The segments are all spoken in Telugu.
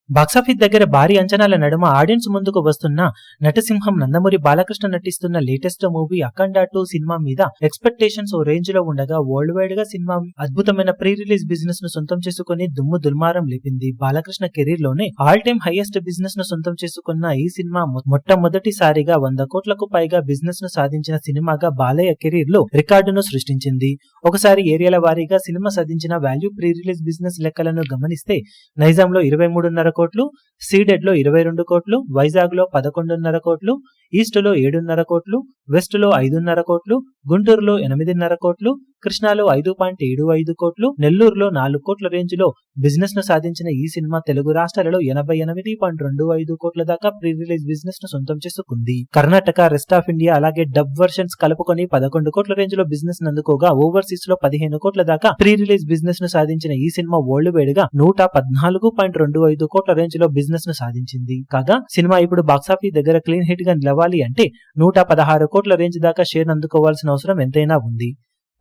బాక్సాఫీస్ దగ్గర భారీ అంచనాల నడుమ ఆడియన్స్ ముందుకు వస్తున్న నటసింహం నందమూరి బాలకృష్ణ నటిస్తున్న లేటెస్ట్ మూవీ అఖండ 2 సినిమా మీద ఎక్స్పెక్టేషన్స్ ఓ రేంజ్ లో ఉండగా వరల్డ్ వైడ్ గా సినిమా అద్భుతమైన ప్రీ రిలీజ్ బిజినెస్ ను సొంతం చేసుకుని దుమ్ము దుల్మారం లేపింది. బాలకృష్ణ కెరీర్ లోనే ఆల్ టైమ్ హైయెస్ట్ బిజినెస్ ను సొంతం చేసుకున్న ఈ సినిమా మొట్టమొదటిసారిగా 100 కోట్లకు పైగా బిజినెస్ ను సాధించిన సినిమాగా బాలయ్య కెరీర్ లో రికార్డును సృష్టించింది. ఒకసారి ఏరియాల వారీగా సినిమా సాధించిన వాల్యూ ప్రీ రిలీజ్ బిజినెస్ లెక్కలను గమనిస్తే నైజాంలో 23.5 కోట్లు, సీడెడ్ లో 22 కోట్లు, వైజాగ్ లో 11.5 కోట్లు, ఈస్ట్ లో 7.5 కోట్లు, వెస్ట్ లో 5.5 కోట్లు, గుంటూరులో 8.5 కోట్లు, కృష్ణాలో 5.75 కోట్లు, నెల్లూరులో 4 కోట్ల రేంజ్ లో బిజినెస్ ను సాధించిన ఈ సినిమా తెలుగు రాష్ట్రాలలో 88.25 కోట్ల దాకా ప్రీ రిలీజ్ బిజినెస్ ను సొంతం చేసుకుంది. కర్ణాటక, రెస్ట్ ఆఫ్ ఇండియా అలాగే డబ్ వర్షన్స్ కలుపుకొని 11 కోట్ల రేంజ్ లో బిజినెస్ అందుకోగా ఓవర్సీస్ లో 15 కోట్ల దాకా ప్రీ రిలీజ్ బిజినెస్ ను సాధించిన ఈ సినిమా వరల్డ్ వైడ్ గా 114.25 కోట్ల రేంజ్ లో బిజినెస్ ను సాధించింది. కాగా సినిమా ఇప్పుడు బాక్సాఫీస్ దగ్గర క్లీన్ హిట్ గా నిలవాలి అంటే 116 కోట్ల రేంజ్ దాకా షేర్ అందుకోవాల్సిన అవసరం ఎంతైనా ఉంది.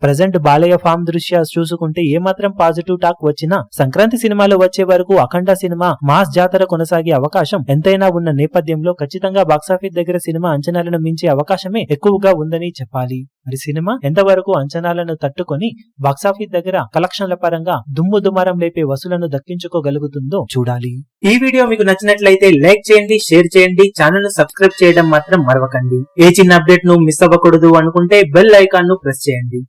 ప్రజెంట్ బాలయ్య ఫామ్ దృష్ట్యా చూసుకుంటే ఏమాత్రం పాజిటివ్ టాక్ వచ్చినా సంక్రాంతి సినిమాలో వచ్చే వరకు అఖండ సినిమా మాస్ జాతర కొనసాగే అవకాశం ఎంతైనా ఉన్న నేపథ్యంలో ఖచ్చితంగా బాక్సాఫీస్ దగ్గర సినిమా అంచనాలను మించే అవకాశమే ఎక్కువగా ఉందని చెప్పాలి. మరి సినిమా ఎంతవరకు అంచనాలను తట్టుకొని బాక్సాఫీస్ దగ్గర కలెక్షన్ల పరంగా దుమ్ము దుమారం లేపే వసూలను దక్కించుకోగలుగుతుందో చూడాలి. ఈ వీడియో మీకు నచ్చినట్లయితే లైక్ చేయండి, షేర్ చేయండి, ఛానల్ ను సబ్స్క్రైబ్ చేయడం మాత్రం మరవకండి. ఏ చిన్న అప్డేట్ ను మిస్ అవ్వకూడదు అనుకుంటే బెల్ ఐకాన్ ను ప్రెస్ చేయండి.